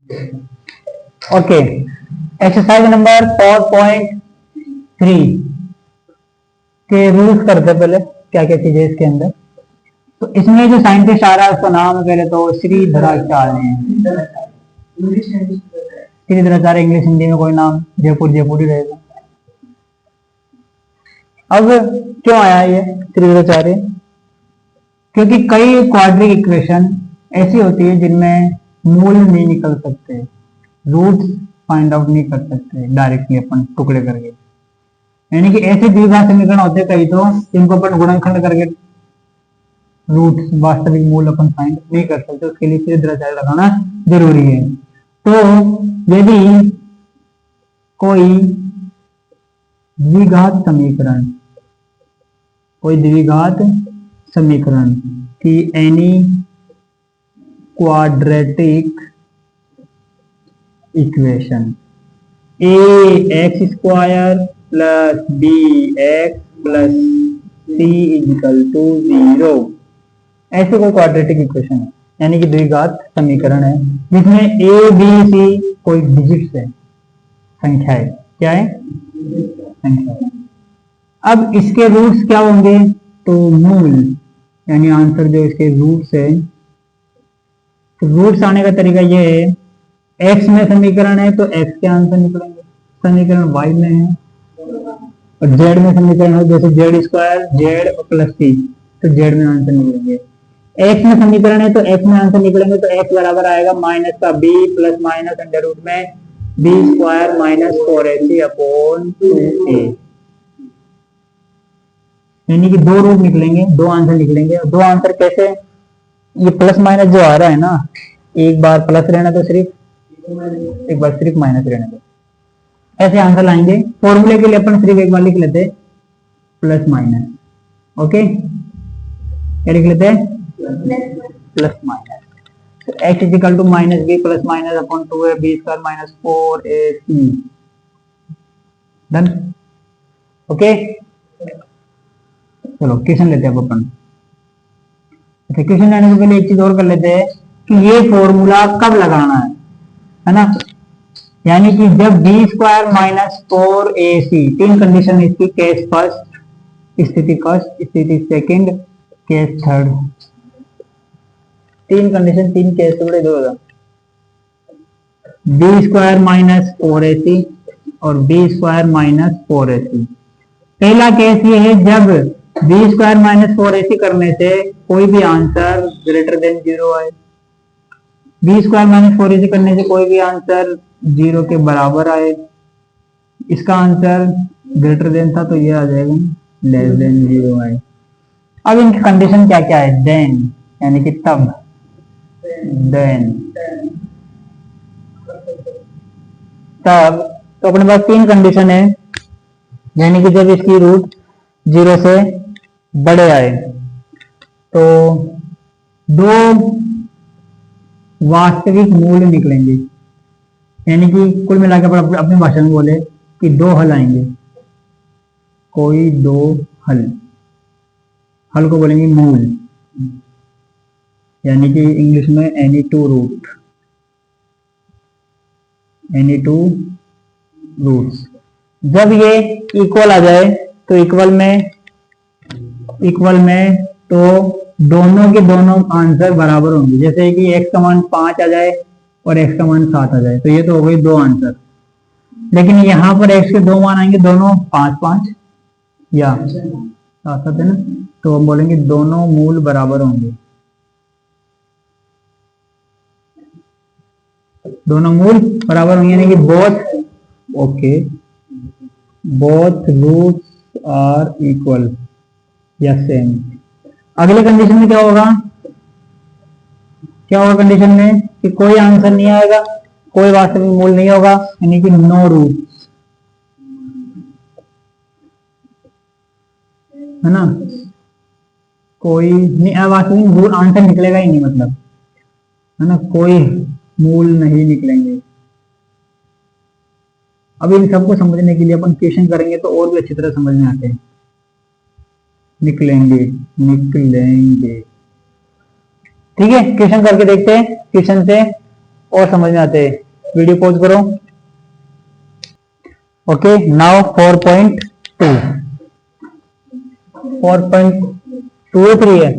Okay, exercise number 4.3 के rules करते हैं पहले, क्या क्या चीजें इसके अंदर। तो इसमें जो साइंटिस्ट आ रहा है उसका नाम है पहले तो श्रीधराचार्य। श्रीधराचार्य, इंग्लिश हिंदी में कोई नाम, जयपुर जयपुर ही रहेगा। अब क्यों आया ये श्रीधराचार्य? क्योंकि कई क्वाड्रिक इक्वेशन ऐसी होती है जिनमें मूल नहीं निकल सकते, रूट्स फाइंड आउट नहीं कर सकते डायरेक्टली अपन टुकड़े करके, यानी कि ऐसे द्विघात समीकरण होते हैं कई तो जिनको अपन गुणनखंड करके रूट वास्तविक मूल अपन फाइंड नहीं कर सकते, उसके लिए श्रीधराचार्य लगाना जरूरी है। तो यदि कोई द्विघात समीकरण की any quadratic equation ax² plus bx plus c equal to 0, ऐसे कोई क्वाड्रेटिक इक्वेशन है, यानी कि द्विघात समीकरण है जिसमें a b c कोई डिजिट्स है, संख्या है। क्या है? संख्या है। अब इसके रूट्स क्या होंगे? तो मूल, यानी आंसर जो इसके रूट्स है, तो रूट्स आने का तरीका ये है, x में समीकरण है तो x के आंसर निकलेंगे, समीकरण y में है, और z में समीकरण है जैसे z² z प्लस c, तो z में आंसर निकलेंगे। x में समीकरण है तो x में आंसर निकलेंगे, तो x बराबर आएगा माइनस का b plus minus under root में b² minus 4ac upon 2a, यानी कि दो रूट निकलेंगे, दो आंसर निकलेंगे। दो आंसर कैसे? ये प्लस माइनस जो आ रहा है ना, एक बार प्लस रहना तो सिर्फ, एक बार सिर्फ माइनस रहने दो, ऐसे आंसर लाएंगे। फॉर्मूले के लिए अपन सिर्फ एक बार लिख लेते प्लस माइनस। ओके, क्या लिख लेते हैं? Plus minus. तो x is equal to minus B plus minus upon 2a b² minus 4ac, done. Okay, चलो क्वेश्चन लेते हैं अपन। अच्छा, क्वेश्चन लेने से पहले एक चीज और कर लेते हैं कि ये फॉर्मूला कब लगाना है ना, यानी कि जब b² माइनस 4ac, तीन कंडीशन है इसकी, केस फर्स्ट, स्थिति फर्स्ट, स्थिति सेकंड, केस थर्ड, तीन कंडीशन, तीन केस टुकड़े दो होगा, b² माइनस 4ac और b² माइनस 4ac। पहला केस ये है जब b² माइनस 4ac करने से कोई भी आंसर ग्रेटर देन 0 आए, b² माइनस 4ac करने से कोई भी आंसर 0 के बराबर आए, इसका आंसर ग्रेटर देन था तो ये आ जाएगा लेस देन 0 आए। अब इनकी कंडीशन क्या क्या है? देन, यानी कि तब, देन, तब, तो अपने पास तीन कंडीशन है, यानी कि जब इसकी रूट 0 से बड़े आए तो दो वास्तविक मूल निकलेंगे, यानी कि कुल मिलाकर अपनी भाषा में बोले कि दो हल आएंगे, कोई दो हल, हल को बोलेंगे मूल, यानी कि इंग्लिश में any two root, any two roots. जब ये इक्वल आ जाए तो इक्वल में तो दोनों के दोनों आंसर बराबर होंगे, जैसे कि x का मान 5 आ जाए और x का मान 7 आ जाए तो ये तो हो गई दो आंसर, लेकिन यहाँ पर x के दो मान आएंगे, दोनों 5 5 या 7 7 है ना, तो हम बोलेंगे दोनों मूल बराबर होंगे, दोनों मूल बराबर होंगे, यानी कि both, okay, both roots are equal या सेम। अगले कंडीशन में क्या होगा? क्या होगा कंडीशन में कि कोई आंसर नहीं आएगा, कोई वास्तविक मूल नहीं होगा, यानी कि नो रूट्स, है ना, कोई वास्तविक मूल आंसर निकलेगा ही नहीं, मतलब है ना, कोई मूल नहीं निकलेंगे। अब इन सबको समझने के लिए अपन क्वेश्चन करेंगे तो और भी अच्छी तरह समझ में आते हैं, निकलेंगे, निकलेंगे। ठीक है, क्वेश्चन करके देखते हैं। क्वेश्चन से और समझ में आते हैं। वीडियो पॉज करो। ओके, नाउ 4.2 4.2 है 3 है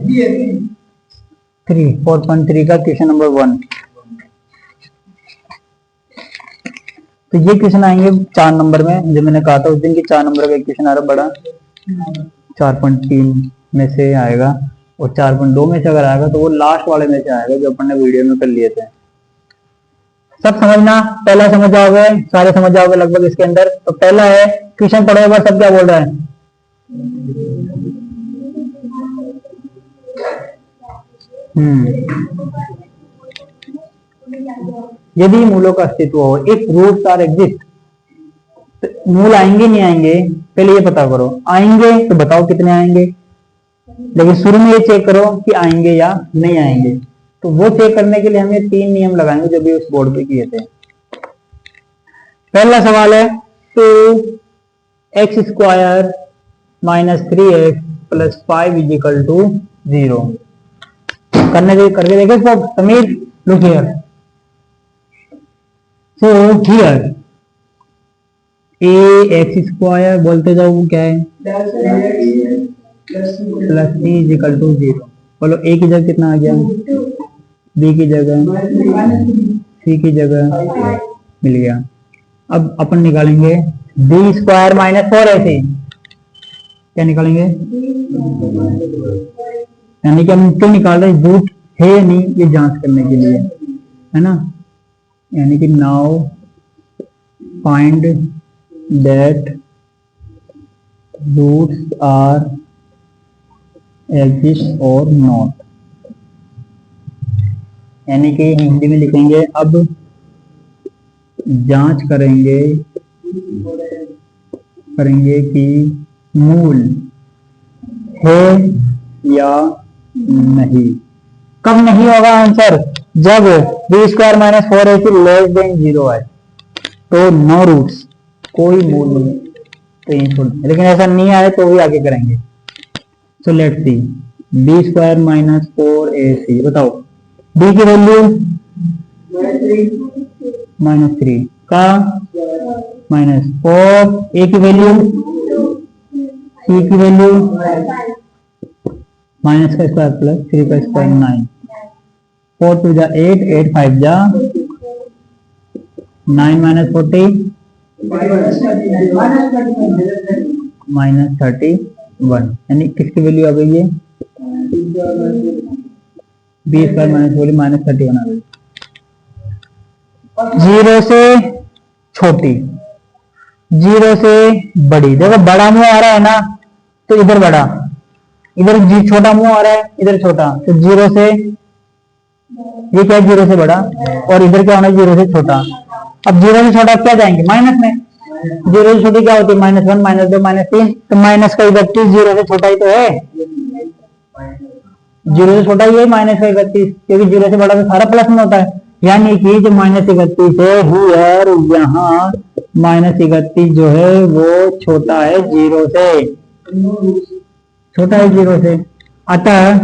3 4.3 का क्वेश्चन नंबर 1। तो ये क्वेश्चन आएंगे 4 नंबर में, जो मैंने कहा था उस दिन की 4 नंबर का क्वेश्चन आ रहा बड़ा 4.3 में से आएगा, और 4.2 में से अगर आएगा तो वो लास्ट वाले में से आएगा जो अपन ने वीडियो में कर लिए थे। सब समझना, पहला समझ जाओगे, सारे समझ जाओगे लगभग इसके अंदर। तो पहला है, क्वेश्चन पढ़ो एक बार, सब क्या बोल रहा है। यदि मूलों का अस्तित्व हो, इफ रूट्स आर एग्जिस्ट, मूल आएंगे नहीं आएंगे पहले ये पता करो। आएंगे तो बताओ कितने आएंगे, लेकिन शुरू में ये चेक करो कि आएंगे या नहीं आएंगे। तो वो चेक करने के लिए हम ये 3 नियम लगाएंगे जो भी उस बोर्ड पे किए थे। पहला सवाल है 2x² minus 3x plus 5 is equal to 0। करके देखे सब। Sameer look here. So here ax² बोलते जाओ, वो क्या है plus c is equal to 0। बोलो a की जगह कितना आ गया, b की जगह, c की जगह मिल गया। अब अपन निकालेंगे b² माइनस 4ac। क्या निकालेंगे, यानी कि हम क्यों निकाल रहे हैं, रूट है या नहीं ये जांच करने के लिए, है ना। यानी कि now find that roots are exist or not. यानी कि हिंदी में लिखेंगे, अब जांच करेंगे कि मूल है या नहीं। कब नहीं होगा आंसर, जब b² minus 4ac less than 0 है, तो नो रूट्स, कोई मूल नहीं, तो यही छोड़। लेकिन ऐसा नहीं आए तो भी आगे करेंगे। So let's see, b² minus 4ac, बताओ b की वैल्यू -3 का -4, a की वैल्यू, c की वैल्यू माइनस का स्क्वायर प्लस 3 का स्क्वायर 9, 4 2 जा 8, 8 5 जा 9 माइनस 40 -31। यानी किसकी वैल्यू आ गई है, b² माइनस -31 आ गई। 0 से छोटी, 0 से बड़ी। देखो बड़ा मुंह आ रहा है ना, तो इधर बड़ा, इधर छोटा मुंह आ रहा है, इधर छोटा, तो 0 से ये क्या है 0 से बड़ा, और इधर क्या होना है 0 से छोटा। अब 0 से छोटा क्या जाएंगे माइनस में, 0 से छोटी क्या होती है -1 -2 -3, तो माइनस का इधर 0 से छोटा ही तो है, 0 से छोटा ही है माइनस का 31, क्योंकि 0 से बड़ा तो सारा प्लस में होता है। यानी कि जो -31 है हियर, यहाँ -31 जो है वो छोटा है 0 से, छोटा है 0 से। अतः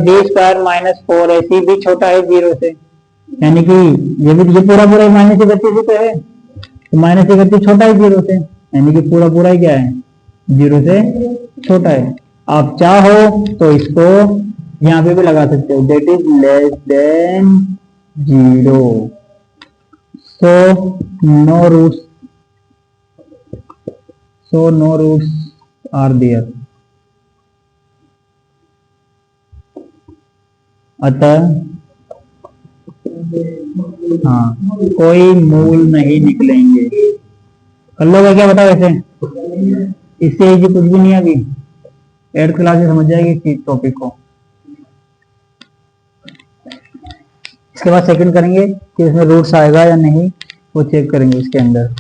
b² माइनस 4ac भी छोटा है 0 से। यानी कि ये पूरा पूरा -31 तो है, तो -31 छोटा है 0 से, यानी कि पूरा पूरा ही क्या है 0 से छोटा है। आप चाहो तो इसको यहाँ पे भी लगा सकते हो, that is less than 0, so no roots are there. अतः हाँ, कोई मूल नहीं निकलेंगे। कर लोगे क्या बताओ ऐसे, इससे इजी कुछ भी नहीं है। अभी 8th क्लास में समझ जाएगी इस टॉपिक को। इसके बाद सेकंड करेंगे कि इसमें रूट्स आएगा या नहीं, वो चेक करेंगे इसके अंदर।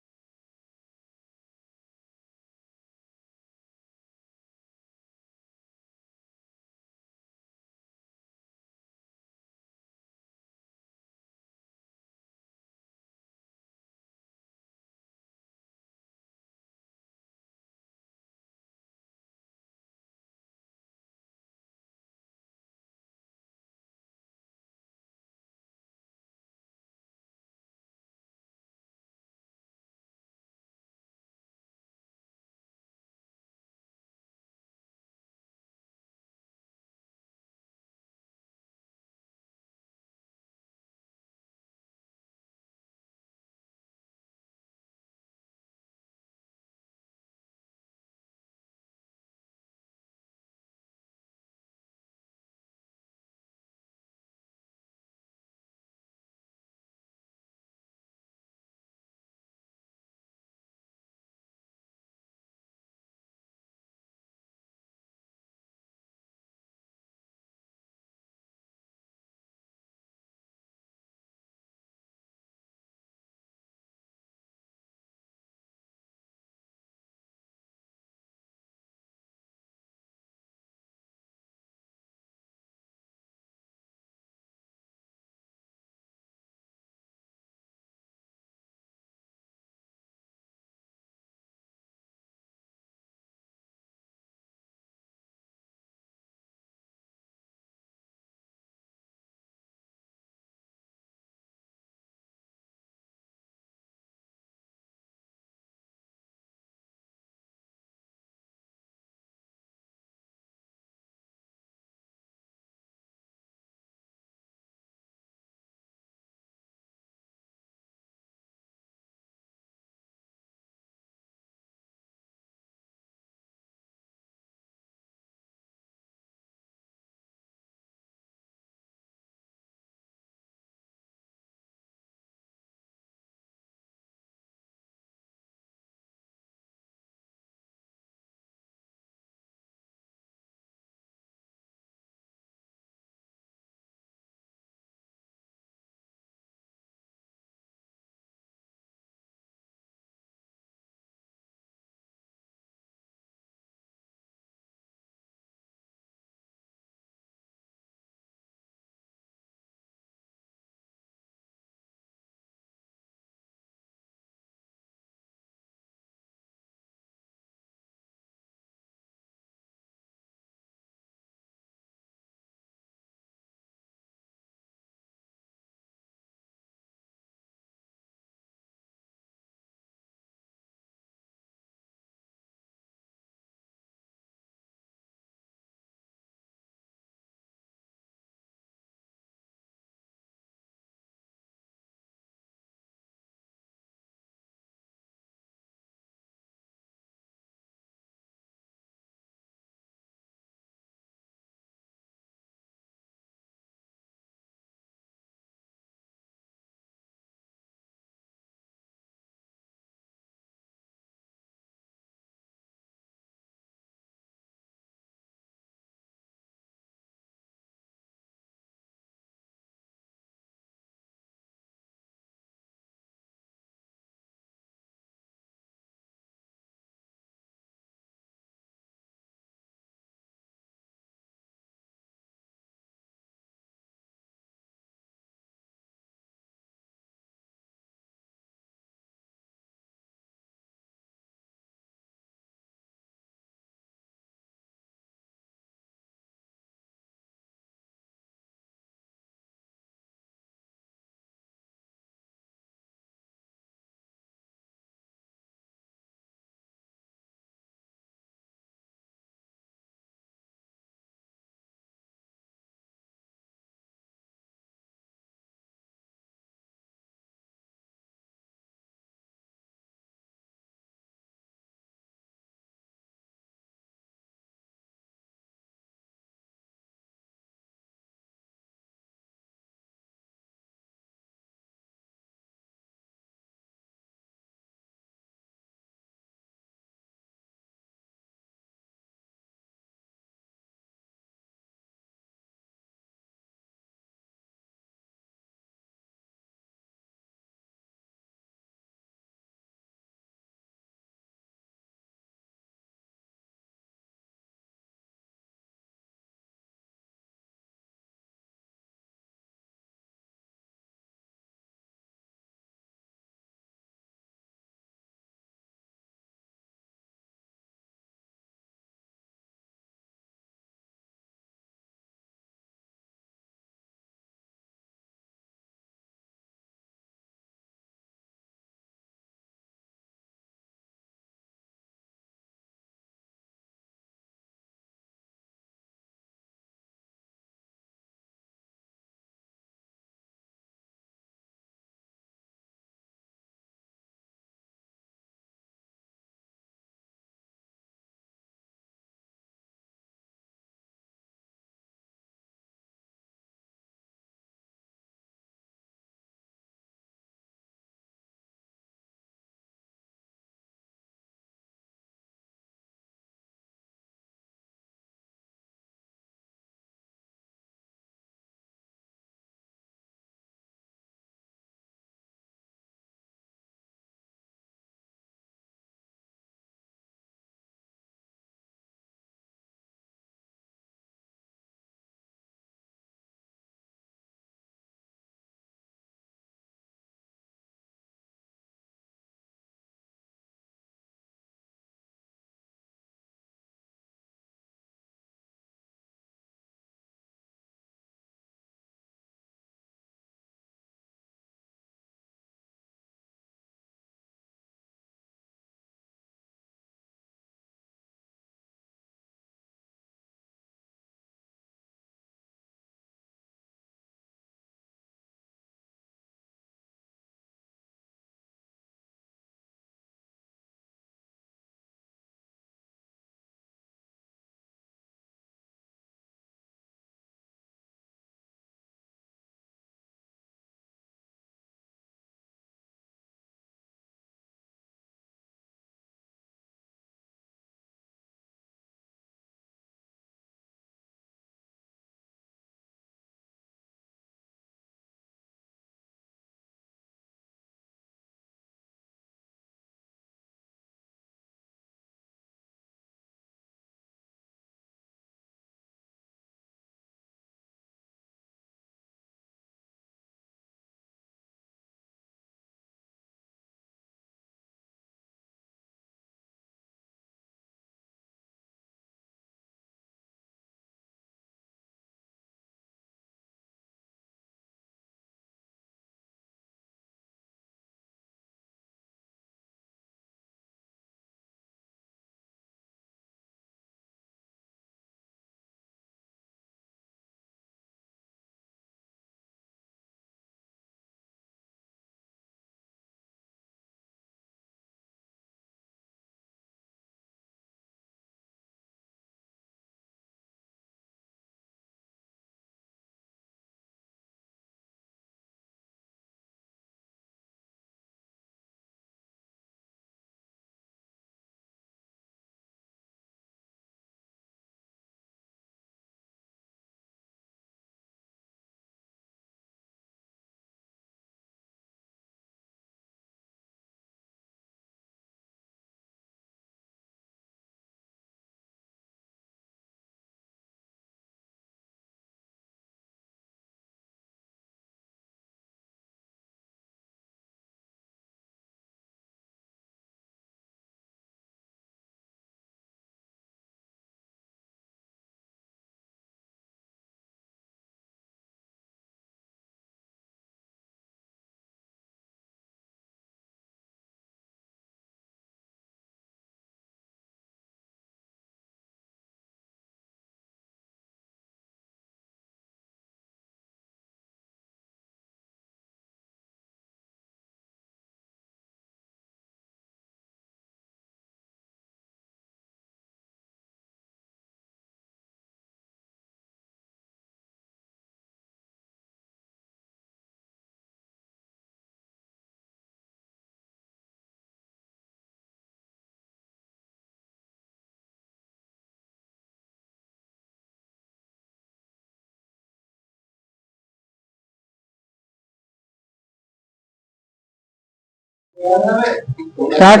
Start.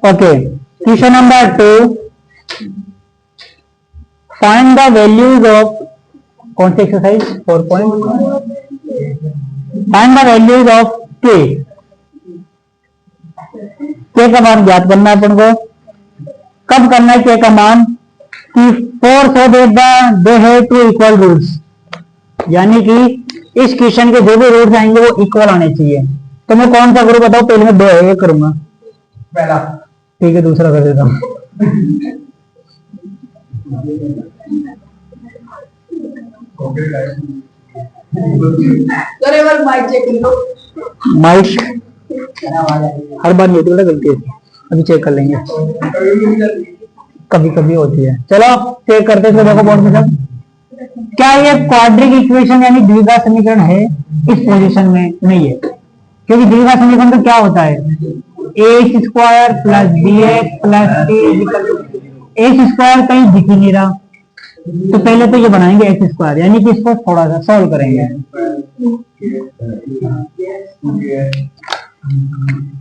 Okay, question number 2, find the values of, कौन सी exercise 4 point, find the values of K. K का मान ज्ञात करना है अपन को। कब करना है के का मान, कि 4 so that they have two equal roots, यानी कि इस क्वेश्चन के जो भी रूट्स आएंगे वो इक्वल आने चाहिए। तो मैं कौन सा करूं बताओ, पहले मैं 2 है करूंगा पहला, ठीक है, दूसरा कर देता हूं। माइक हर बार नहीं होती गलती है, अभी चेक कर लेंगे, कभी कभी होती है। चलो चेक करते हैं, देखो बोर्ड में सब। क्या ये क्वाड्रिक इक्वेशन यानी द्विघात समीकरण है? इस पोजीशन में नहीं है, क्योंकि द्विघात समीकरण तो क्या होता है, x square plus B x plus x square कहीं दिख ही नहीं रहा। तो पहले तो ये बनाएंगे एक्स स्क्वायर, यानी कि इसको थोड़ा सा सॉल्व करेंगे।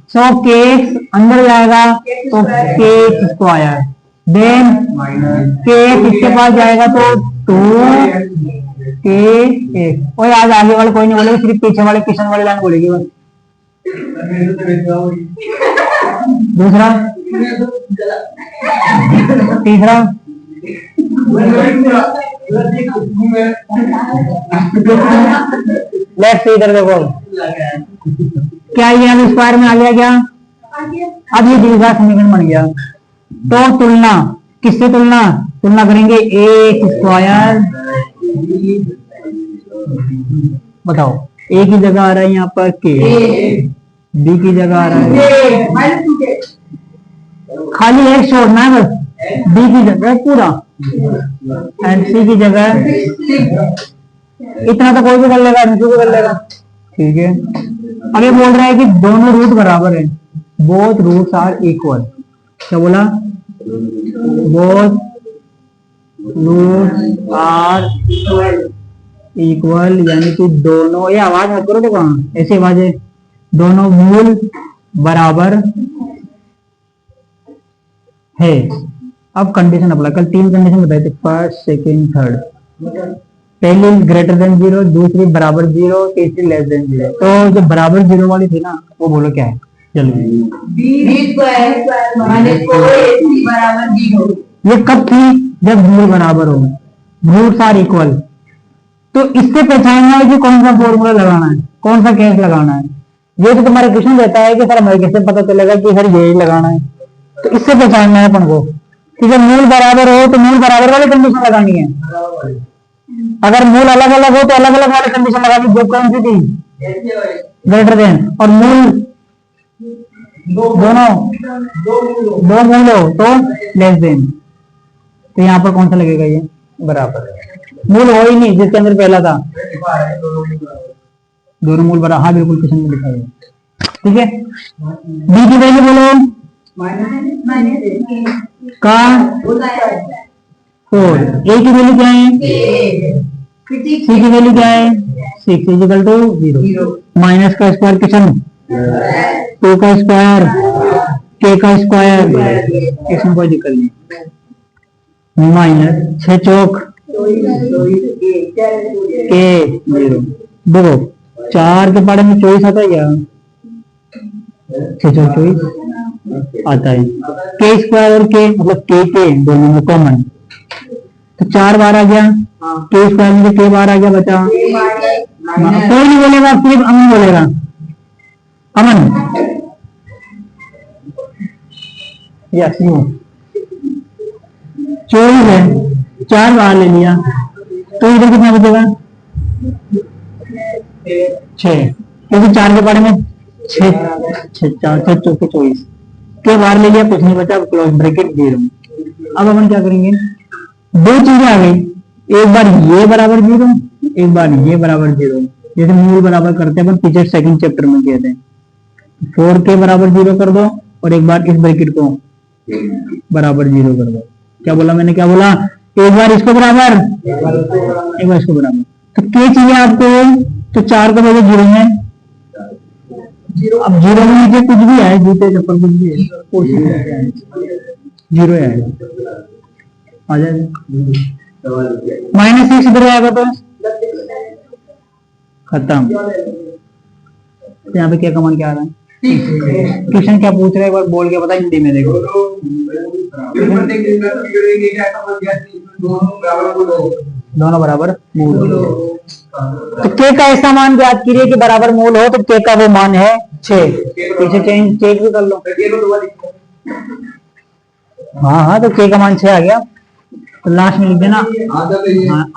सो के अंदर जाएगा तो के स्क्वायर, देन के इसके पास जाएगा तो 2 और आज आगे वाले कोई नहीं बोलेगा, सिर्फ पीछे वाले किशन वाले लाइन बोलेगी बस। दूसरा, तीसरा, लेफ्ट से इधर देखो, क्या ये अब स्क्वायर में आ गया क्या? अब ये द्विघात समीकरण बन गया। तो तुलना किससे, तुलना करेंगे एक्स स्क्वायर, बताओ ए की जगह आ रहा है यहाँ पर के, बी की जगह आ रहा है, खाली एक छोड़ना है बस, बी की जगह पूरा एंड सी की जगह इतना तो कोई भी कर लेगा, नीचे भी कर लेगा, ठीक है। अब ये बोल रहा है कि दोनों रूट बराबर है, बोथ रूट्स आर इक्वल। क्या बोला, बोथ रूट्स आर इक्वल, यानी कि दोनों, ये आवाज मत करो, देखो ऐसी आवाज है, दोनों मूल बराबर है। अब कंडीशन अप्लाई, कल 3 कंडीशन बताए थे, फर्स्ट सेकेंड थर्ड। पहली ग्रेटर देन 0, दूसरी बराबर 0, तीसरी लेस देन 0। तो जो बराबर 0 वाली थी ना, वो बोलो क्या है, चलो ये कब थी, जब मूल बराबर हो, रूट्स आर इक्वल। तो इससे पहचानना है कि कौन सा फॉर्मूला लगाना है, कौन सा केस लगाना है। ये तो तुम्हारा क्वेश्चन रहता है कि सर हमें कैसे पता चलेगा कि सर यही लगाना है, तो इससे पहचानना है अपन को कि जब मूल बराबर हो तो मूल बराबर वाली कंडीशन लगानी है। अगर मूल अलग अलग हो तो अलग अलग वाली कंडीशन लगानी। जो कौन सी थी, ग्रेटर देन, और मूल दोनों दो मूल हो तो लेस देन। तो यहाँ पर कौन सा लगेगा, ये बराबर, मूल हो ही नहीं जिसके अंदर पहला था, दोनों मूल बराबर। हाँ बिल्कुल क्वेश्चन में लिखा है, ठीक है। बी की वैल्यू बोलो का 4, ए की वैल्यू क्या है, सी की वैल्यू क्या है 6 इक्वल टू 0, माइनस का स्क्वायर किचन 2 का स्क्वायर, के का स्क्वायर, इसमें कोई दिक्कत नहीं, माइनस 6 चौक के 0। देखो 4 के पारे में 24 आता है क्या, 6 चौक 24 आता है। के स्क्वायर और के मतलब के दोनों में कॉमन, तो 4 बार आ गया, के स्क्वायर में के बार आ गया, बचा कोई नहीं बोलेगा, सिर्फ अमन बोलेगा, अमन यस यू 24 है, 4 बार ले लिया, तो इधर कितना बचेगा 6, क्योंकि 4 के बारे में 6 4 चौके 24 के बार ले लिया, कुछ नहीं बचा, क्लोज ब्रैकेट 0। अब अपन क्या करेंगे, दो चीजें आ गई, एक बार ये बराबर 0, एक बार ये बराबर 0, जैसे मूल बराबर करते हैं अपन पिछले सेकंड चैप्टर में किए थे। 4 के बराबर 0 कर दो और एक बार इस ब्रैकेट को बराबर 0 कर दो। क्या बोला मैंने, क्या बोला, एक बार इसको बराबर एक बार इसको बराबर। तो क्या चाहिए आपको, तो 4 का वजह 0 है, अब जीरो में नीचे कुछ भी है, जूते चप्पल कुछ भी है, कोशिश करके आए, जीरो है आ जाएगा। -6 इधर आएगा तो खत्म। तो यहाँ पे क्या कमान क्या आ रहा है? क्वेश्चन क्या पूछ रहे हैं एक बार बोल के बता हिंदी में। देखो दोनों बराबर मूल, तो के का ऐसा मान ज्ञात कीजिए कि बराबर मूल हो, तो के का वो मान है 6। पीछे चेक भी कर लो। हाँ तो के का मान 6 आ गया, तो लास्ट में लिख देना।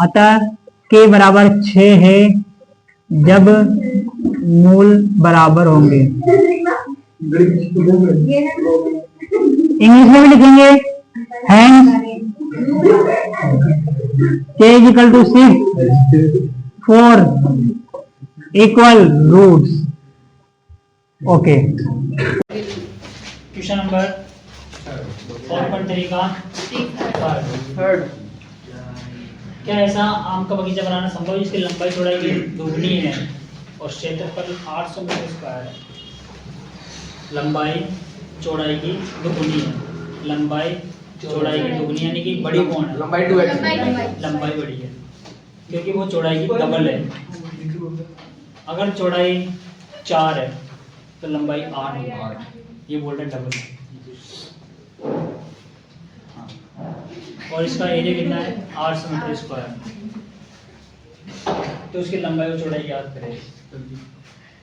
अतः के बराबर 6 है जब मूल बराबर होंगे। इंग्लिश में भी लिखेंगे, hence k = 6 for equal roots। Okay, question number तरीका थर्ड। क्या ऐसा आम का बगीचा बनाना संभव है जिसकी लंबाई चौड़ाई की दोगुनी है और क्षेत्रफल 800 मीटर स्क्वायर है? लंबाई चौड़ाई की दोगुनी है, लंबाई चौड़ाई की दोगुनी यानी कि बड़ी कौन है? लंबाई 2x, लंबाई बड़ी है क्योंकि वो चौड़ाई की डबल है। अगर चौड़ाई 4 है तो लंबाई 8 है, ये बोल रहे डबल। और इसका एरिया कितना है? 800 मीटर स्क्वायर। तो उसकी लंबाई और चौड़ाई याद करें।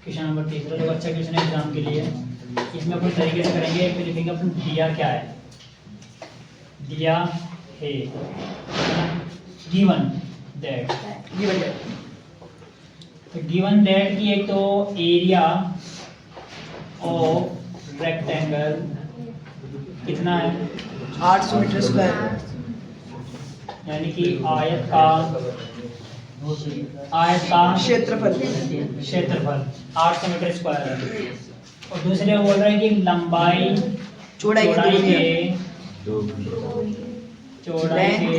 क्वेश्चन नंबर 3 जो अच्छा क्वेश्चन है एग्जाम के लिए, इसमें अपन तरीके से करेंगे। फिर लिखेंगे अपन दिया क्या है, दिया है गिवन दैट। तो गिवन दैट की एक तो एरिया ऑफ रेक्टेंगल कितना है? 800 मीटर स्क्वायर, यानी कि आयत का क्षेत्रफल 800 मीटर स्क्वायर है। और दूसरे बोल रहे हैं कि लंबाई चौड़ाई के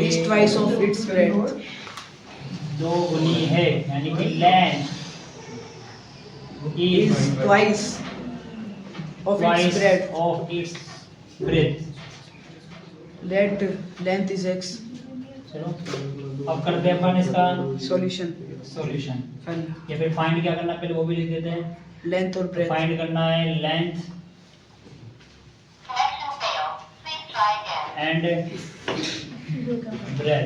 is twice of its breadth, दो गुनी है, यानी कि length is twice of its breadth, let length is x। चलो अब करते हैं अपन इसका सॉल्यूशन। या फिर फाइंड क्या करना है पहले वो भी लिख देते हैं। लेंथ और ब्रेथ फाइंड करना है लेंथ एंड ब्रेथ,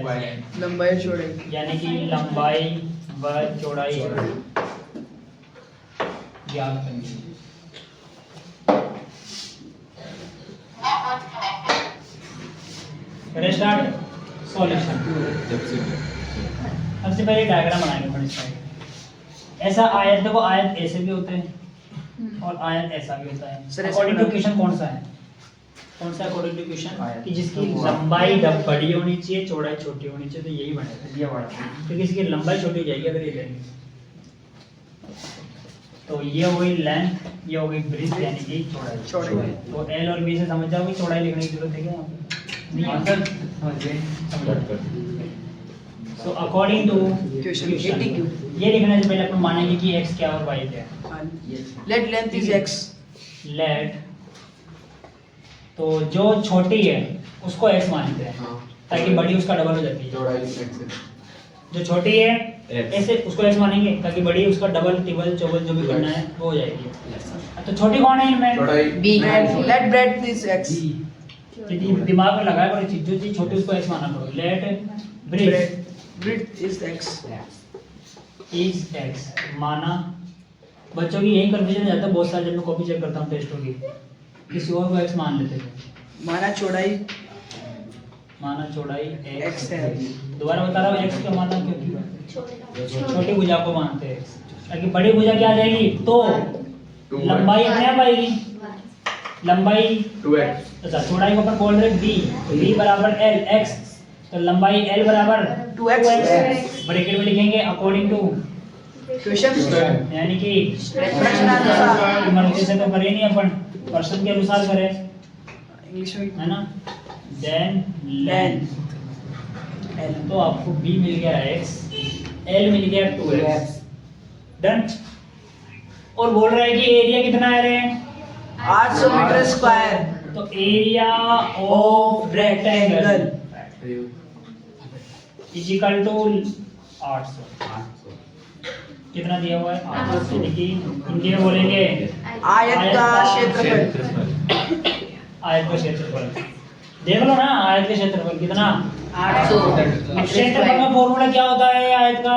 लंबाई और चौड़ाई, यानी कि लंबाई व चौड़ाई ज्ञात करनी है। Start solution. सबसे पहले डायग्राम बनाएंगे अपन इसका। ऐसा आयत, देखो आयत ऐसे भी होते हैं और आयत ऐसा भी होता है। अकॉर्डिंग टू क्वेश्चन कौन सा है? कौन सा अकॉर्डिंग टू क्वेश्चन कि जिसकी लंबाई बड़ी होनी चाहिए, चौड़ाई छोटी होनी चाहिए, तो यही बनेगा, ये बनेगा। क्योंकि इसकी लंबाई छोटी हो जाएगी अगर ये लेंगे। तो ये हो गई लेंथ, ये हो गई ब्रेथ यानी कि चौड़ाई। तो एल और बी से समझ जाओगे चौड़ाई लिखने की जरूरत है क्या? सो अकॉर्डिंग टू क्वेश्चन ये लिखने से पहले अपन मानेंगे कि x क्या और y क्या है। Let length is x, let तो जो छोटी है उसको x मानते हैं ताकि बड़ी उसका डबल हो जाती है। जो छोटी है ऐसे उसको x मानेंगे ताकि बड़ी उसका डबल टिबल चौबल जो भी करना है वो हो जाएगी। तो छोटी कौन है इनमें? b। Let breadth is x, दिमाग में लगाए बड़ी चीज, जो चीज छोटी उसको x मानना पड़ेगा। लेट ब्रेथ इज x माना। बच्चों की यही कंफ्यूजन हो जाता है बहुत सारे, जब मैं कॉपी चेक करता हूँ टेस्टों की, किसी और को x मान लेते थे। माना चौड़ाई x है। दोबारा बता रहा हूँ x क्यों माना, क्योंकि छोटी भुजा को मानते हैं ताकि बड़ी भुजा क्या आ जाएगी तो लंबाई अपने आप आएगी। लंबाई 2x, अच्छा चौड़ाई को अपन बोल रहे b बराबर l, x तो लंबाई l बराबर 2x। ब्रैकेट में लिखेंगे अकॉर्डिंग टू क्वेश्चन, यानी कि मर्जी से तो करे नहीं अपन, पर्सन के अनुसार करे इंग्लिश में है ना। देन लेंथ, तो आपको b मिल गया x, l मिल गया 2x, डन। और बोल रहा है कि एरिया कितना है रे? 800 मीटर स्क्वायर तो area of rectangle is equal to 800। कितना दिया हुआ है? 800। यानी कि हिंदी में बोलेंगे आयत का क्षेत्रफल। आयत का क्षेत्रफल देख लो ना, आयत का क्षेत्रफल कितना? 800। अब क्षेत्रफल का फॉर्मूला क्या होता है? आयत का,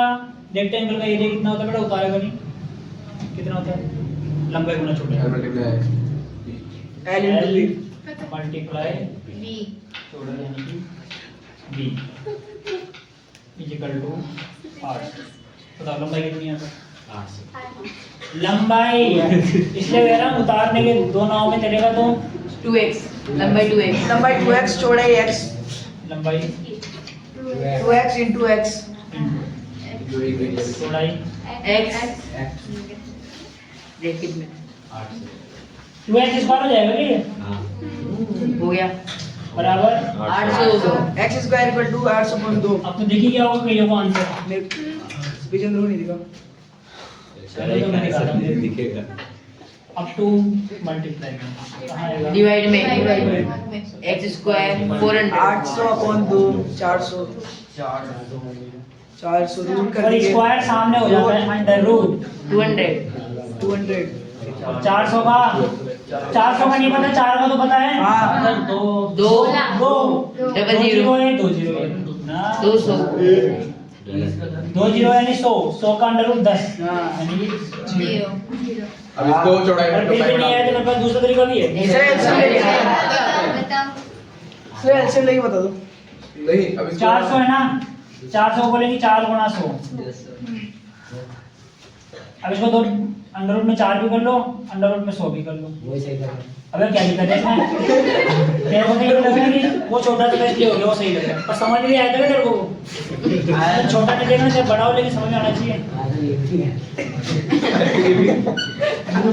रेक्टेंगल का एरिया कितना होता है बेटा? उतारेगा नहीं, कितना होता है? लंबाई गुना चौड़ाई L into B। मल्टीप्लाई चौड़ाई यानी कि b इज इक्वल टू 800। बताओ लंबाई कितनी है? 800। लंबाई इसलिए कह रहा हूं उतारने के दो नाव में चलेगा तो 2x लंबाई 2x लंबाई 2x चौड़ाई x लंबाई 2x into x चौड़ाई x ब्रैकेट में 2x स्क्वायर हो जाएगा क्या ये? हो गया बराबर 800 x स्क्वायर इक्वल टू 800.2। अब तो देखिए क्या होगा कईयों को आंसर। विजन रो नहीं दिखा। चलो तो मैं दिखाता हूं दिखेगा। अब टू मल्टीप्लाई कहां आएगा? डिवाइड में x स्क्वायर 400 800/2 400 400 रूट कर और दिए स्क्वायर सामने हो जाता है अंडर रूट 200 400 का 400 का नहीं पता, 4 का तो पता है। हाँ। दो दो डबल जीरो है, 2 जीरो है ना, 200 2 जीरो यानी 100 का अंडर रूट 10 हाँ। यानी कि 0। अब इसको चौड़ाई और फिर भी नहीं आया तो मेरे पास दूसरा तरीका भी है। सर एलसीएम लेके बता दो। नहीं अब इसको 400 है ना, 400 बोलेंगे 4 गुणा 100। अब इसको दो अंडर रूट में 4 भी कर लो, अंडर रूट में 100 भी कर लो। अबे क्या दिक्कत है इसमें? तेरे को तो लगा कि वो छोटा तो इसलिए हो गया, वो सही लगा, पर समझ नहीं आया था तेरे को। छोटा नहीं देखना चाहिए, बड़ा हो लेकिन समझ में आना चाहिए।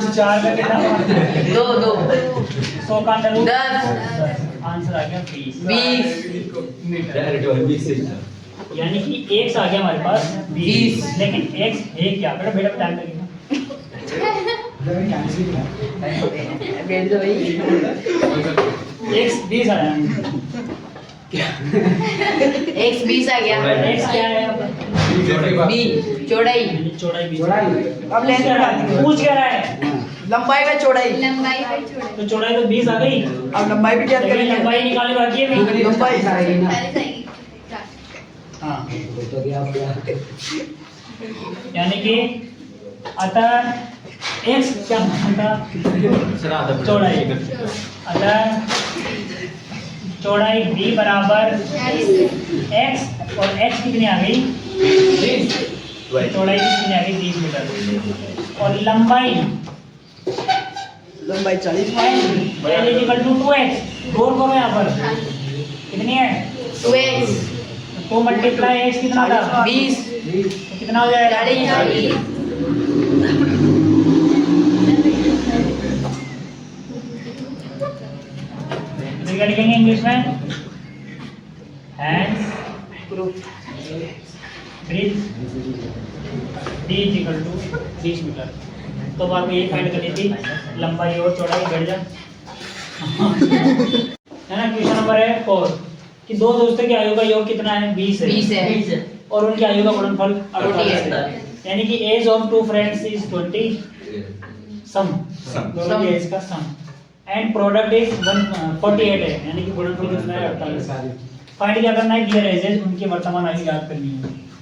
4 का कितना? 2 100 का अंडर रूट 10 आंसर आ गया 20 यानी कि x आ गया हमारे पास 20। लेकिन x है क्या बेटा? बेटा टाइम लगेगा। बैठ दो भाई। x 20 आया। x 20 आ गया। x क्या है? b चौड़ाई चौड़ाई 20। अब लेंथ बढ़ा दी। पूछ क्या रहा है? लंबाई में चौड़ाई तो चौड़ाई तो 20 आ गई, अब लंबाई भी ज्ञात लेकिन करेंगे। लंबाई निकालनी बाकी है भी। लंबाई हाँ यानी कि अतः x क्या होता? चौड़ाई। अतः चौड़ाई b बराबर x और x कितनी आ गई? 20। चौड़ाई कितनी आ गई? 20 मीटर। और लंबाई 40 l इक्वल टू 2x। गौर करो यहाँ पर कितनी है? 2x तो मल्टीप्लाई x कितना था? 20 तो कितना हो जाएगा? 40 तो क्या लिखेंगे इंग्लिश में? Hence breadth d is equal to 20 metre. तो अब आपको ये फाइंड करनी थी लंबाई और चौड़ाई बढ़ जा है ना। क्वेश्चन नंबर है 4 कि दो दोस्तों की आयु का योग कितना है? 20 है। 20 है और उनकी आयु का गुणनफल 48 है। यानी कि age of two friends is 20 sum दोनों की एज का सम एंड प्रोडक्ट इज 148 है। यानी कि गुणनफल कितना है? 48। फाइंड क्या करना है? दियर एजेस, उनकी वर्तमान आयु ज्ञात करनी है।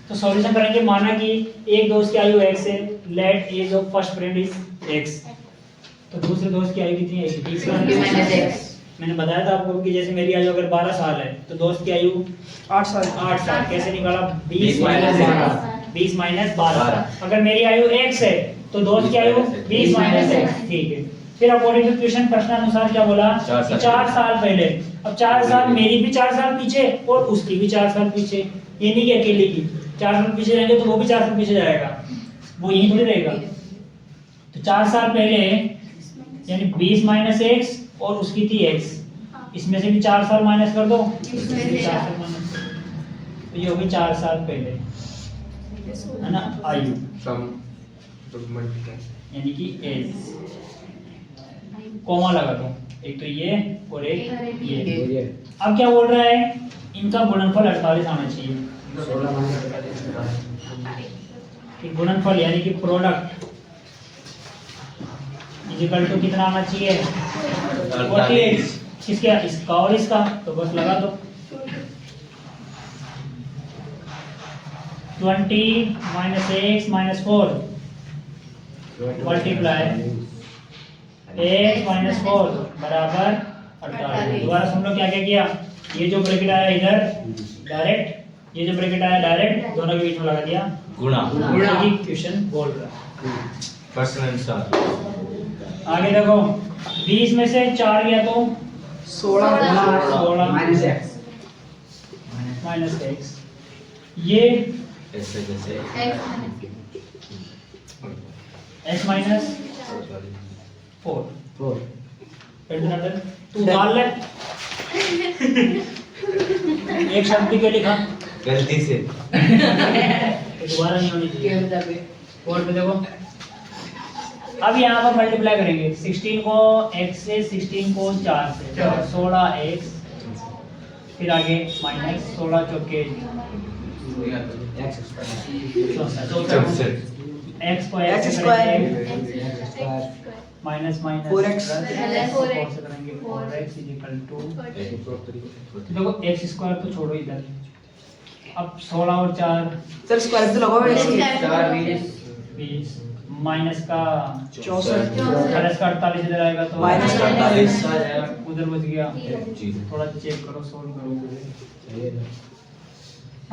तो सॉल्यूशन करेंगे। माना कि एक दोस्त की आयु x है, let age of first friend is x, तो दूसरे दोस्त की आयु कितनी है? 20 मैंने बताया था आपको कि जैसे मेरी आयु अगर 12 साल है तो दोस्त की आयु 8 साल 8 साल। कैसे निकाला? 20 माइनस 12। 20 माइनस 12। अगर मेरी आयु x है तो दोस्त की आयु 20 माइनस x। ठीक है। फिर अकॉर्डिंग टू क्वेश्चन प्रश्नानुसार क्या बोला कि 4 साल पहले। अब 4 साल मेरी भी 4 साल पीछे और उसकी भी 4 साल पीछे, ये नहीं कि अकेले की 4 साल पीछे जाएंगे तो वो भी 4 साल पीछे जाएगा, वो यहीं थोड़ी रहेगा। तो 4 साल पहले यानी 20 माइनस x और उसकी थी x, इसमें से भी 4 साल माइनस कर दो, इसमें से 4 साल माइनस, तो ये होगी 4 साल पहले, है ना आयु। तो मल्टीप्लाई यानी कि एज कॉमा लगा दो, एक तो ये और एक ये। अब क्या बोल रहा है, इनका गुणनफल 48 आना चाहिए। कि गुणनफल यानी कि प्रोडक्ट इक्वल टू कितना आना चाहिए 48। किसके, इसका और इसका, तो बस लगा दो 20 - x - 4 मल्टीप्लाई x - 4 बराबर 48। दोबारा हम लोग क्या क्या किया, ये जो ब्रैकेट आया इधर डायरेक्ट, ये जो ब्रैकेट आया डायरेक्ट, दोनों के बीच में लगा दिया गुणा की क्वेश्चन बोल रहा है। Person answer. आगे देखो 20 में से 4 गया तो 16 माइनस x, ये ऐसे जैसे x माइनस 4 तू डाल ले एक शब्द के लिखा गलती से दोबारा नहीं होनी चाहिए। और पे देखो अब यहाँ पर मल्टीप्लाई करेंगे 16 को x से, 16 को 4 से, 16x, फिर आगे माइनस 16 चौके x को x square minus minus 4x से करेंगे 4x इक्वल टू, देखो x स्क्वायर तो छोड़ो इधर, अब 16 और 4 सर स्क्वायर तो लगाओ इसकी 20 माइनस का 64 प्लस का 48 इधर आएगा तो माइनस का 48 उधर बच गया। थोड़ा चेक करो, सोल्व करो।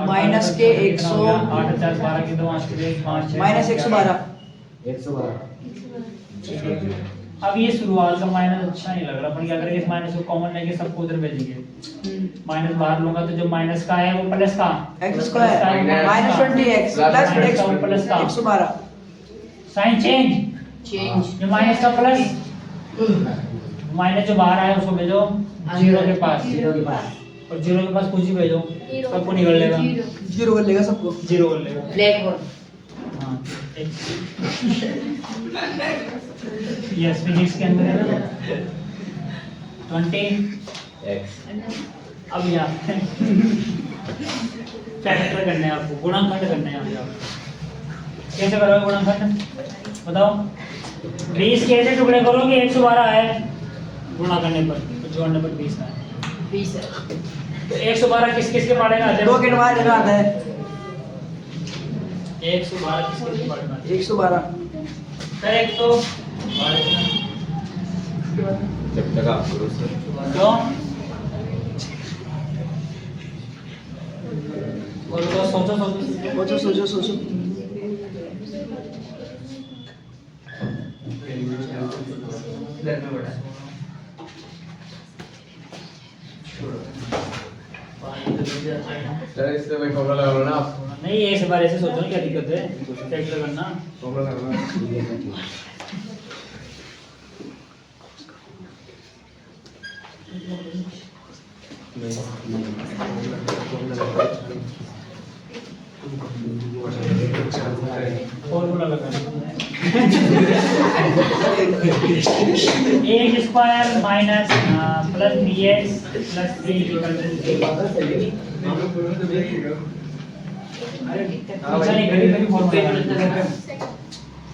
माइनस के 100 8 4 12 के 2 5 के 5 माइनस 112 अब ये शुरुआत का माइनस अच्छा नहीं लग रहा, पर क्या करेंगे, इस माइनस को कॉमन लेके सबको उधर भेजेंगे। माइनस बाहर लूंगा तो जो माइनस का है वो प्लस का x square minus 20x plus x plus का 112 साइन चेंज जो माइनस का प्लस, माइनस जो बाहर आया उसको भेजो 0 के पास, और 0 के पास कुछ ही भेजो सबको निकल लेगा, 0 कर लेगा सबको 0 कर लेगा। ब्लैक होल हाँ यस, फिजिक्स के अंदर है ना 20 x। अब यहाँ फैक्टर करने हैं आपको, गुणनखंड करने हैं आपको। कैसे करोगे गुणनखंड बताओ। 20 के ऐसे टुकड़े करोगे 112 है, गुणा करने पर तो जोड़ने पर 20 का है। 20 है तो 112 किस किस के पड़ेगा, 2 के बाद आता है 112 किस किस के पड़ेगा 112 करेक्ट। तो जब तक आप करो सर क्यों बोलो, सोचो सोचो सोचो सोचो सोचो चलो इससे भाई फॉर्मूला लगा लो ना आप। नहीं, एक बार ऐसे सोचो ना, क्या दिक्कत है फैक्टर करना। फॉर्मूला लगा लो। फॉर्मूला लगाना एक square minus plus B x plus C equal to A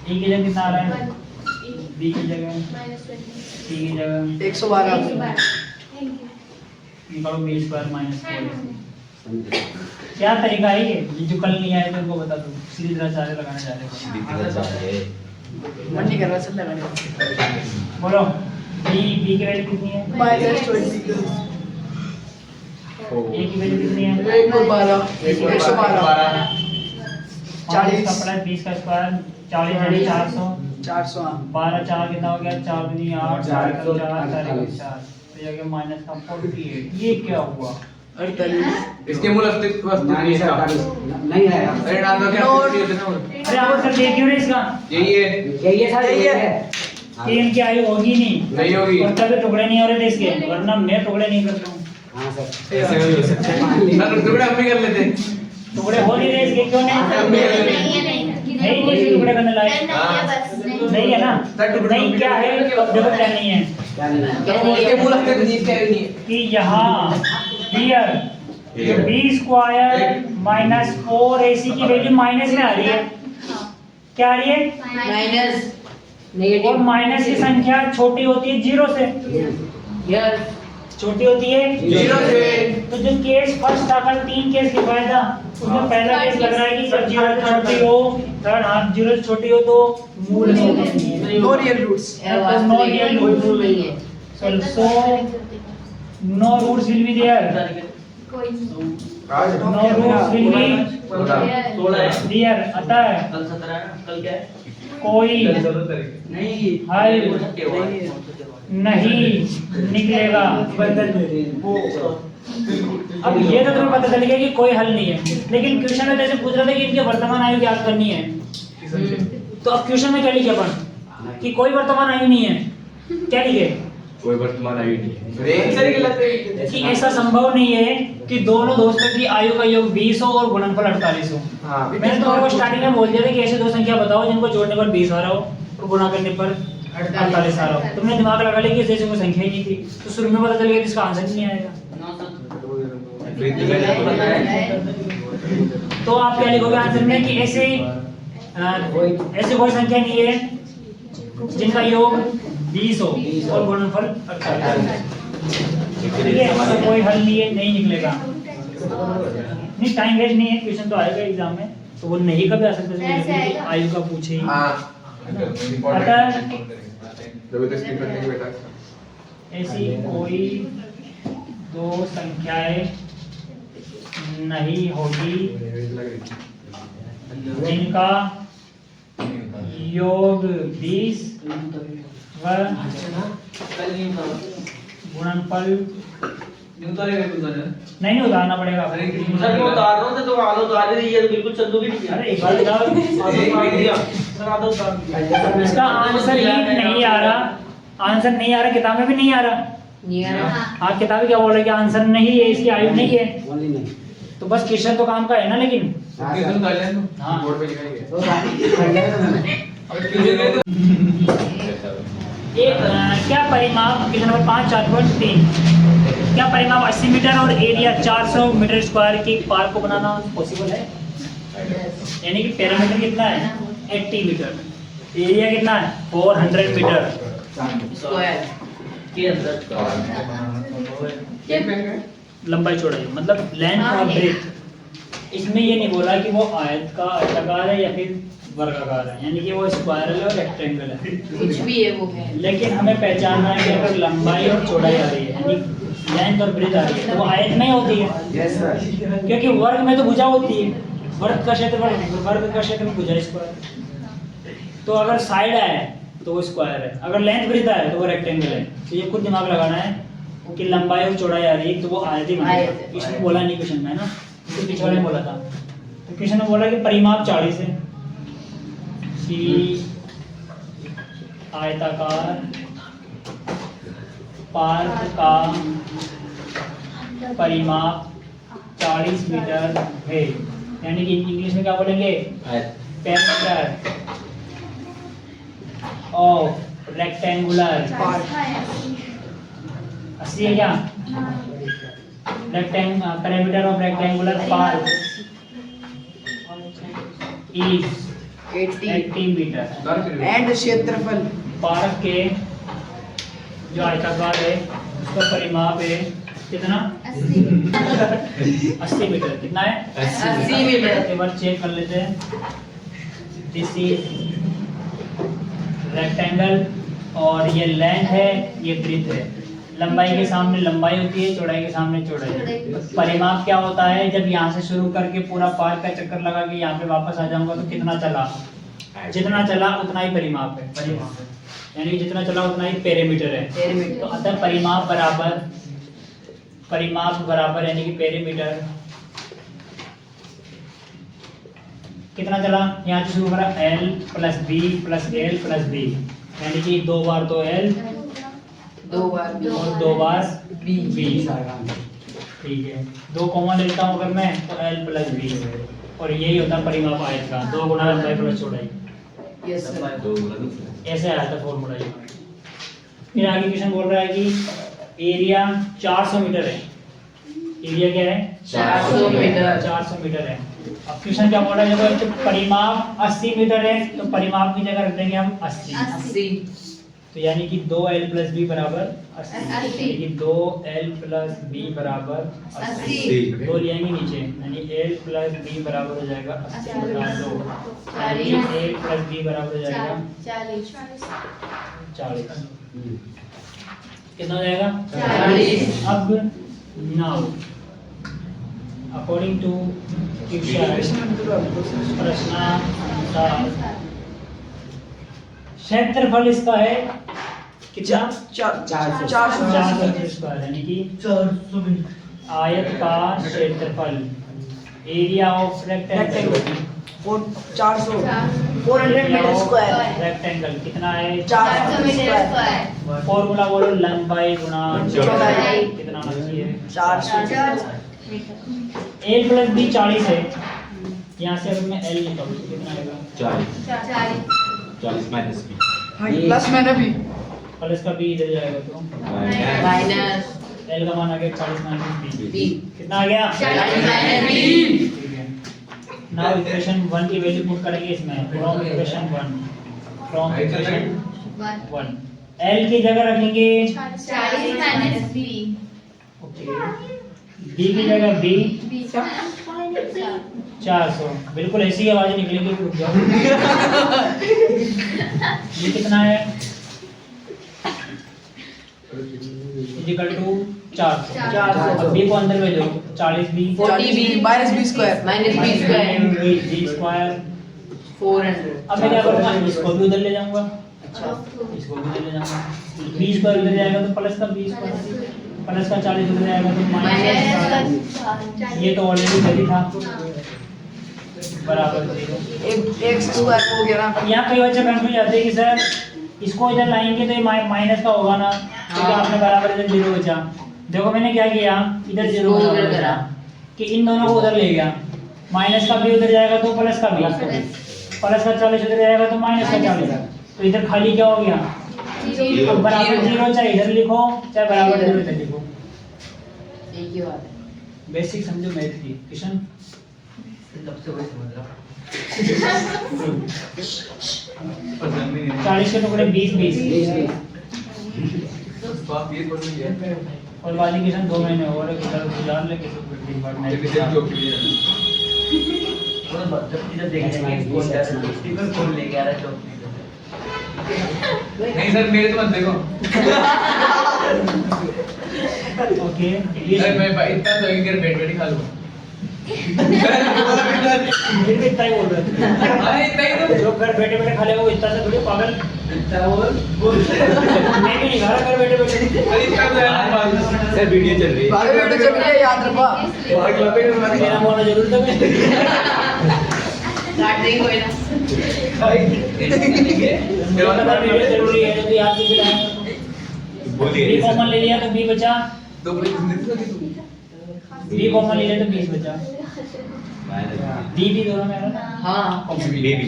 की जगह कितना आ रहा है, बी की जगह, सी की जगह 112 निकालो बी स्क्वायर माइनस 4। क्या तरीका है ये, जो कल नहीं आए तो उनको बता दो, सीधी तरह चारे लगाने जा रहे हो। मन नहीं कर रहा सब लगाने बोलो बी की वैल्यू कितनी है, माइनस 20 ए की वैल्यू कितनी है, 112 40 का प्लस 20 का स्क्वायर 40 यानी 400, 400 12 4 कितना हो गया, 4 दूनी 8 4 4 4 तो ये गया माइनस का 48। ये क्या हुआ, 48 इसके मूल अस्तित्व नहीं है नहीं है। अरे डाल दो क्या नोट। अस्तित्व देना अरे आप सर देख क्यों नहीं इसका, यही है यही है सर, यही है। कि इनकी आयु होगी नहीं होगी। और तभी टुकड़े नहीं हो रहे थे इसके, वरना मैं टुकड़े नहीं करता हूँ। हाँ सर। ऐसे नहीं हो सकता सर टुकड़े हम भी कर लेते टुकड़े हो नहीं रहे इसके, क्यों नहीं, हम भी कर लेते नहीं नहीं टुकड़े करने लायक नहीं है ना, नहीं क्या है देखो क्या नहीं है कि यहाँ here B square minus 4ac की वैल्यू माइनस में आ रही है, क्या आ रही है माइनस और माइनस की संख्या छोटी होती है जीरो से, छोटी होती है जीरो से। तो जो केस फर्स्ट था कल 3 केस दिखाया था उसमें पहला केस लग रहा है कि जब जीरो से छोटी हो, थर्ड हाफ जीरो से छोटी हो तो मूल no real roots no real roots नहीं है so no roots will be there, no roots will be there, अतः कोई हल नहीं निकलेगा। अब ये तो तुम्हें पता चल गया कि कोई हल नहीं है, लेकिन क्वेश्चन में जैसे पूछ रहा था कि इनके वर्तमान आयु ज्ञात करनी है, तो अब क्वेश्चन में क्या लिखे अपन कि कोई वर्तमान आयु नहीं है, क्या लिखे कोई वर्तमान आयु नहीं है कि ऐसा संभव नहीं है कि दोनों दोस्तों की आयु का योग 20 हो और गुणनफल 48 हो। मैंने तुम्हारे को स्टार्टिंग में बोल दिया था कि ऐसे दो संख्या बताओ जिनको जोड़ने पर 20 आ रहा हो और गुणा करने पर 48 आ रहा हो। तुमने दिमाग लगा लिया कि जैसे कोई संख्या ही नहीं थी, तो शुरू में पता चल गया कि इसका आंसर ही नहीं आएगा। तो आप क्या लिखोगे आंसर में कि ऐसे कोई संख्या नहीं है जिनका योग 20 हो और गुणनफल 48। ठीक है, ऐसा कोई हल नहीं है, नहीं निकलेगा। नहीं टाइम वेस्ट नहीं है, क्वेश्चन तो आएगा एग्जाम में, तो वो नहीं कभी आ सकता है आयु का पूछे ही। अतः ऐसी कोई दो संख्याएं नहीं होगी जिनका योग 20 व गुणनफल नहीं उतारना पड़ेगा। अरे एक बार बताओ, इसका आंसर ही नहीं आ रहा, आंसर नहीं आ रहा, किताब में भी नहीं आ रहा। हाँ किताब क्या बोल रहे कि आंसर नहीं है, इसकी आयु नहीं है, तो बस क्वेश्चन तो काम का है ना। लेकिन हाँ क्या परिमाप क्वेश्चन नंबर 5 4.3 क्या परिमाप 80 मीटर और एरिया 400 मीटर स्क्वायर की पार्क को बनाना पॉसिबल है? यानी कि पैरामीटर कितना है 80 मीटर, एरिया कितना है 400 मीटर स्क्वायर के अंदर लंबाई चौड़ाई मतलब लेंथ और ब्रेथ। इसमें ये नहीं बोला कि वो आयताकार है या फिर वर्गाकार है, यानी कि वो स्क्वायरल है और रेक्टेंगल है, कुछ भी है वो है। लेकिन हमें पहचानना है कि अगर लंबाई और चौड़ाई आ रही है यानी लेंथ और ब्रेथ आ रही है तो वो आयत में होती है। क्योंकि वर्ग में तो भुजा होती है, वर्ग का क्षेत्र में भुजा स्क्वायर। तो अगर साइड है तो वो स्क्वायर है, अगर लेंथ ब्रेथ है तो वो रेक्टेंगल है। तो ये खुद दिमाग लगाना है कि लंबाई और चौड़ाई आ रही है तो वो आयत ही बनेगा। इसमें बोला नहीं क्वेश्चन में ना, तो पिछले में बोला था। तो क्वेश्चन में बोला कि परिमाप 40 है कि आयताकार पार्क का परिमाप 40 मीटर है, यानी कि इंग्लिश में क्या बोलेंगे पेरिमीटर ऑफ रेक्टेंगुलर 80 है क्या perimeter of rectangular park is 80 metre and क्षेत्रफल पार्क के जो आयताकार है उसका परिमाप है कितना 80 मीटर। कितना है 80 मीटर। एक बार चेक कर लेते हैं। दिस इज रेक्टेंगल और ये लेंथ है, ये ब्रेथ है। लंबाई के सामने लंबाई होती है, चौड़ाई के सामने चौड़ाई। परिमाप क्या होता है जब यहाँ से शुरू करके पूरा पार्क का चक्कर लगा के यहाँ पे वापस आ जाऊंगा तो कितना चला, जितना चला उतना ही परिमाप है। यानी जितना चला उतना ही पेरीमीटर है। तो अतः परिमाप बराबर यानी कि पेरीमीटर कितना चला, यहाँ से शुरू करा L plus B plus L plus B, यानी कि 2 बार तो L 2 बार और 2 बार B। ठीक है, दो कॉमन लेता हूँ अगर मैं तो l प्लस बी, और यही होता है परिमाप आयत का, 2 गुना लंबाई प्लस चौड़ाई। Yes sir. ऐसे आया था फॉर्मूला ये। फिर आगे क्वेश्चन बोल रहा है कि एरिया 400 मीटर है। एरिया क्या है? 400 मीटर। 400 मीटर है। अब क्वेश्चन क्या बोल रहा है, जब परिमाप 80 मीटर है तो परिमाप की जगह रख देंगे हम 80। 80। तो यानी कि 2l प्लस बी बराबर 80। 80। यानी कि 2l प्लस बी बराबर 80। 2 लिखेंगे नीचे, यानी l प्लस बी बराबर हो जाएगा 80 बटा 2। यानी कि l प्लस बी बराबर हो जाएगा 40। कितना हो जाएगा? 40। अब नाउ अकॉर्डिंग टू प्रश्नानुसार क्षेत्रफल इसका है कितना? 400 मीटर स्क्वायर, यानी कि आयत का क्षेत्रफल, area of rectangle 400 400 metre square. Rectangle कितना है? 400 मीटर फॉर्मूला बोलो, लंबाई गुणा चौड़ाई। कितना होना चाहिए? 400। l प्लस बी 40 है, यहाँ से अगर मैं l निकालूं तो कितना आएगा? 40 माइनस बी। प्लस मैंने भी प्लस का b इधर जाएगा तो माइनस l का मान आ गया 40 माइनस b। बी। कितना आ गया? 40 माइनस बी। ठीक है, नाउ इक्वेशन 1 की वैल्यू पुट करेंगे इसमें, फ्रॉम इक्वेशन 1 l की जगह रखेंगे ओके, b की जगह b 400, बिल्कुल ऐसी आवाज निकलेगी, रुक जाओ। ये कितना है? Equal to 400। अब b को अंदर भेजो, 40 b 40 b minus b square minus b square b square. 400। अब मैं क्या करूंगा, इसको भी उधर ले जाऊंगा, इसको भी उधर ले जाऊंगा, b स्क्वायर उधर जाएगा तो प्लस का b स्क्वायर, प्लस का 40 उधर जाएगा तो माइनस। ये तो ऑलरेडी सही था, बराबर 0। एक स्क्वायर हो गया ना। अब यहाँ कई बच्चे कंफ्यूज जाते हैं कि सर इसको इधर लाएंगे तो ये माइनस का होगा ना, क्योंकि आपने बराबर इधर 0 बचा। देखो मैंने क्या किया, इधर 0 बचा कि इन दोनों को उधर ले गया, माइनस का भी उधर जाएगा तो प्लस का भी, प्लस का 40 उधर जाएगा तो माइनस का 40, तो इधर खाली क्या हो गया? अब बराबर 0 चाहे इधर लिखो चाहे बराबर 0 इधर लिखो। एक ही बात है। बेसिक समझो मैथ की क्वेश्चन। 40 के टुकड़े 20 और वाली क्वेश्चन 2 महीने और इधर गुजार ले किसी को एक बार नहीं नहीं सर, मेरे तो मत देखो। ओके सर मैं इतना तो एक बैठ बैठ खा लूंगा। फिर भी इतना ही बोल रहे थे। हाँ इतना ही तो। जो घर बैठे बैठे खा लेगा वो इतना से थोड़ी पागल। मैं भी नहीं खा रहा घर बैठे बैठे। अरे इतना तो यार सर वीडियो चल रही है। बाकी बेटे चल रही है, याद रखो। मेरा बोलना जरूर था मैं। काट देंगे कोई ना। वीडियो जरूरी है, यदि याद भी दिलाएंगे बोलिए बी कॉमन ले लिया तो बी बचा, तो बी कॉमन ले लिया तो 20 बचा। बी भी दोनों में आ रहा है ना? हाँ बेबी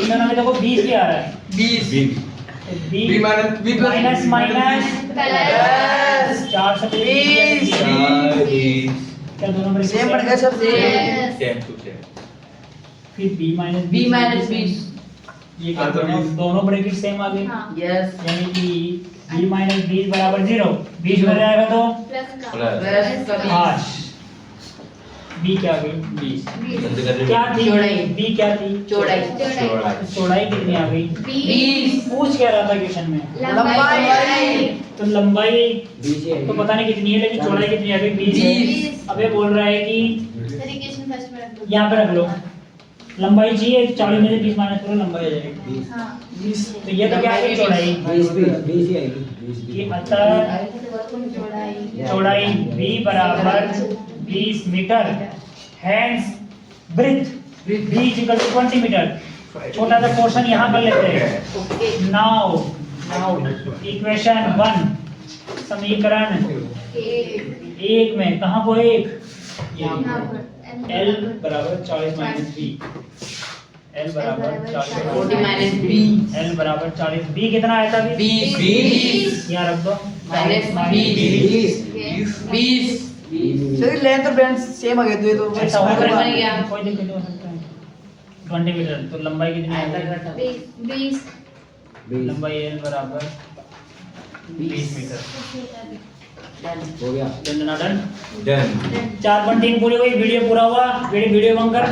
इन दोनों में देखो 20 भी आ रहा है। 20 baby B minus B plus minus minus plus 4 से 20 क्या दोनों में सेम बढ़ गया सब सेम। सेम टू सेम फिर b माइनस बी माइनस 20। ये क्या हाँ, तो दोनों ब्रैकेट सेम आ गए, यस यानी कि b माइनस 20 बराबर 0। 20 बन जाएगा तो प्लस का 8। b क्या आ गई? 20। क्या थी? चौड़ाई। b क्या थी? चौड़ाई। चौड़ाई कितनी आ गई? 20 पूछ क्या रहा था क्वेश्चन में? लंबाई तो लंबाई तो पता नहीं कितनी है, लेकिन चौड़ाई कितनी आ गई? 20 है। 20। अब ये बोल रहा है कि यहाँ पे रख लो, लंबाई चाहिए 40 में से 20 माइनस करो, लंबाई आ जाएगी। तो ये तो क्या है? चौड़ाई कि अतः चौड़ाई b बराबर 20 मीटर, hence breadth b equal to 20 metre. छोटा सा पोर्शन यहाँ कर लेते हैं। नाउ इक्वेशन 1 समीकरण 1 एक में कहाँ को एक यहाँ पर L बराबर 40 माइनस B L बराबर 40 40 minus B L बराबर 40 B कितना आया था अभी 20 यहाँ रख दो minus B 20 सर लेंथ और ब्रेथ सेम आ गए तो ये तो ऐसा हो बराबर बन गया। कोई दिक्कत नहीं हो सकता है 20 मीटर तो लंबाई कितनी आयता आएगी घटा 20 लंबाई L बराबर 20 मीटर डन हो गया डन डन डन 4.3 पूरी हुई वीडियो पूरा हुआ वीडियो बंद कर